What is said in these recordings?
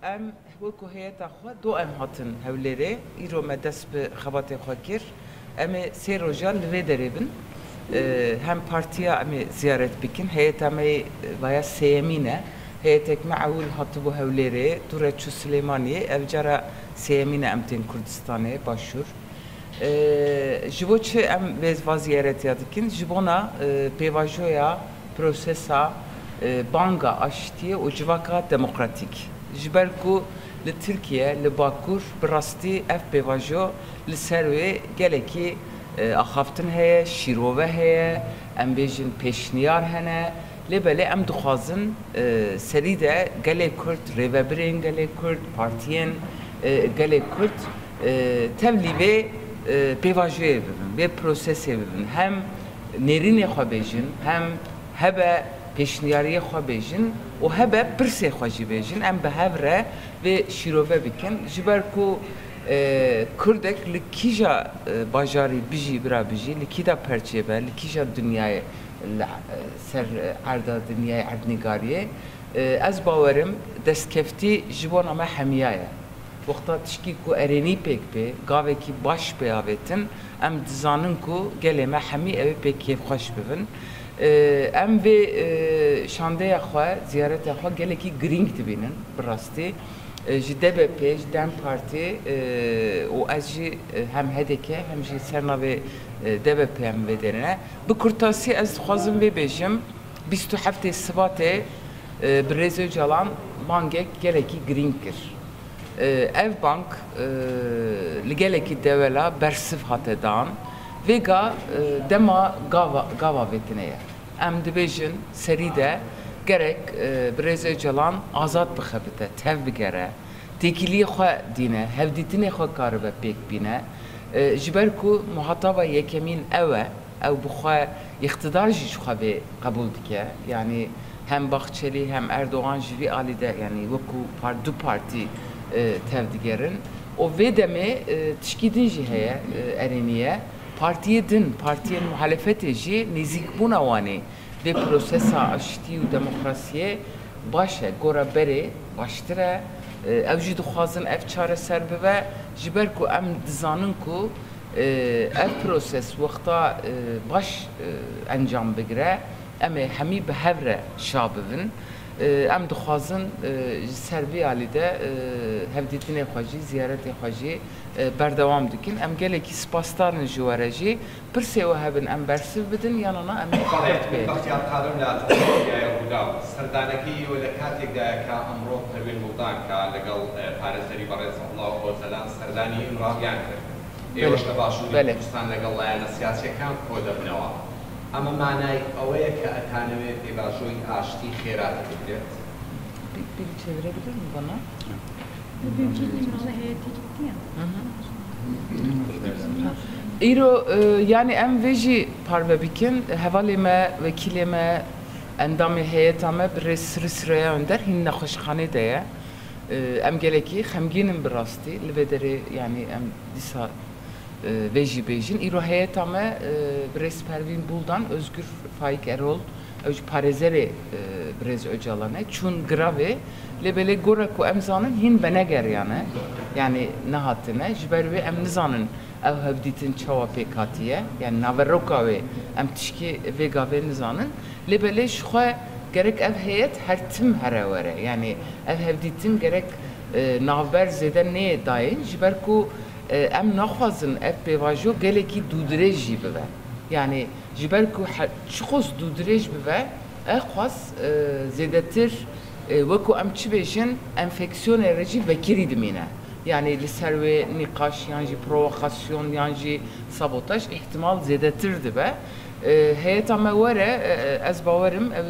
ام وکو هیئت خو دو ام هاتن هولره ایرو مدس به خبات خاکر ام سه روزا لوی دربن هم پارتیا ام ziyaret bikin heyet ام vaya seyemine heyetek معول هاتبو هولره دورچو سلیمانی evcara seyemine emten Kurdistan'e başvur jivoç em vez ziyaret yadikin jibona pevajoya prosesa banga aştiye o civaka demokratik jiberku li Türkiye li Bakur birasti ev pevajo li serve geleki axaftin heye şirove heye em bejin peşniyar hene lebele em dixwazin serî de gelek Kurd rêveberên gelek Kurd partiyen gelek Kurd tevlî vê pêvajoyê bibin vê prosesê bibin hem nêrînê xwe bêjin hem hebe peşniyariye xwe bêjin û hebe pirsê xwe jî bêjin em bi hev re vê şîrove bikin ji ber ku Kurdek li kîja bajarî bijî bira bijî li kî da perçêbe li kîja dünyayê ser erda dünyayê erdnîgariyê ez bawerim destkeftî ji bona me hemiya ye wexta tişkî ku erênî pêk pê gavekî baş pê avêtin em dizanin ku gelê me hemî ew ê pêk kêfxweş bibin em vê şandeya xwe ziyaretê xwe gelekî girîng dibînin bi rastî ji DBP, ji Dem Parti û ez jî hem HDP hem jî sernavê DBP em vê derine bi kurtasî ez dixwazim vê bêjim 27 Sibatê bi Rêz Öcalan bangek gelekî girîng kir ev bank li gelekî dewela bersiv hate dan vêga dema gava vêtine ye em dibêjin serî de gerek bi Rêz Öcalan azad bixebite tev bigere têkiliyê xwe dîne hevdîtinê xwe karibe pêk bîne ji ber ku muhataba yekemîn ew e ew bi xwe iqtidar jî ji xwe vê qebûl dike yani hem Bahçeli hem Erdoğan ji vî alî de yani wekû du partî tev digerin û vê demê tişkî din jî heye erêniye partiyê din partiyên muhalefetê jî nêzîkbûna wanê vê prosesa aştî û demokrasiyê baş e gora berê baştir e ew jî dixwazin ev çareser bibe ji ber ku em dizanin ku ev proses wexta baş encam bigire em ê hemî bi hev re şa bibin em dixwazin ji ser vê alî de hevdîtinê xwe jî ziyaretê xwe jî berdewam dikin em gelekî spasdarin ji were jî pirsê we hebin em bersiv bidin yanana em بێ بەختیار قادر لە تورکیایە ڕوودا سەردانەکەی وە لە کاتێکدایە کە ئەمڕۆ پەروین مڵدان کە لەگەڵ پارێزەری بەڕێز ئەڵڵاو ئۆزەلان سەردانی ڕاویان کرد ئێوەش لە باشووری کوردستان لەگەڵ لایەنە سیاسیەکان کۆ دەبنەوە ئەمە مانای ئەوەیە کە ئەتانەوێت پێباشۆی ئاشتی خێرات بکرێت bir çevirebilir mi bana? İro yani em veji parve bikin hevalime vekilime endamı heyetame bir sıraya önder hinne hoşxane deye em geleki xemginin bir rastı libederi yani em disa veji bejin İro heyetame bir Pervin Buldan Özgür Faik Erol parezeri Rêz Öcalanê çûn giravê lêbelê gora ku em zanin hîn beneger yani nehatine ji ber wê em nizanin ew hevdîtin çawa pêk hatiye yani naveroka wê em tişkî vê gavê nizanin lêbelê ji xwe gerek ev heyet her tim here were yani ev hevdîtin gerek navber zêde nê dayên ji ber ku em naxwazin ev pêvajo gelekî dûdirêj jî bibe yani ji ber ku çiqos dûdirêj bibe xwaz zêdetir wekû em çi bêjin enfeksiyonê re jî vekirî dimîne yani li ser wê nîqaş yan jî provokasyon yan jî sabotaj ihtimal zêdetir dibe heyeta me were ez bawerim ew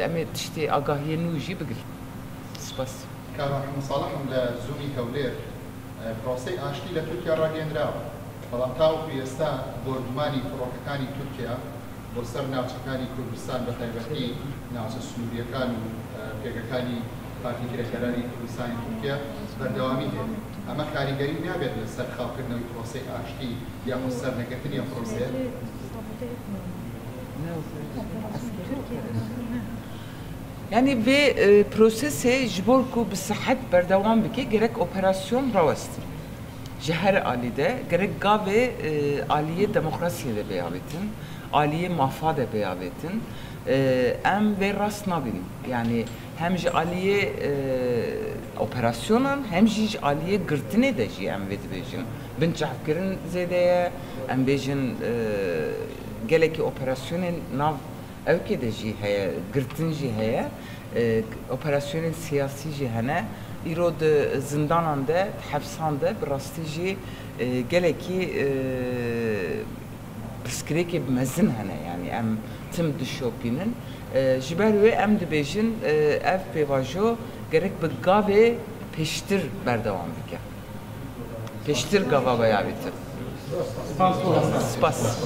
em ê tiştê agahiyê nû jî bigir spas کارم مصالحم لە زومی هەولێر پرۆسەی ئاشتی لە تورکیا ڕاگەیەندراوە بەڵام تاوەکو ئێستا بۆردمانی فڕۆکەکانی تورکیا بۆ سەر ناوچەکانی کوردستان بە تایبەتی ناوچە سنووریەکان و پێگەکانی پارتی کرێکەرانی کوردستانی تورکیا بەردەوامی هەیە ئەمە کاریگەری نابێت لە سەر خاڵکردنەوەی پرۆسەی ئاشتی یاخود سەرنەگەتنی ئەم پرۆسەیە Yani ve prosese ji bo ku bi sihet berdewam bike gerek operasyon rawestin. Ji her alîde gerek gavê aliyê demokrasiyê de bêyavetin, aliyê mafa de bêyavetin. Em vê rast nabînin. Yani hem ji aliyê operasyonan hem ji aliyê girtinê de jî em vê dibêjin. Binçavkirin zêde ye, em bêjin gelekî operasyonên nav evkê de jî heye, girtin jî heye, operasyonên siyasî jî hene. İro di zindanan de, hepsan de bi rastî jî gelekî pirsgirêkê mezin hene. Yani em tim dişopînin. Ji ber wê em dibêjin ev pêvajo gerek bi gavê pêştir berdewam bike. Pêştir gava beyavîtir. Spas.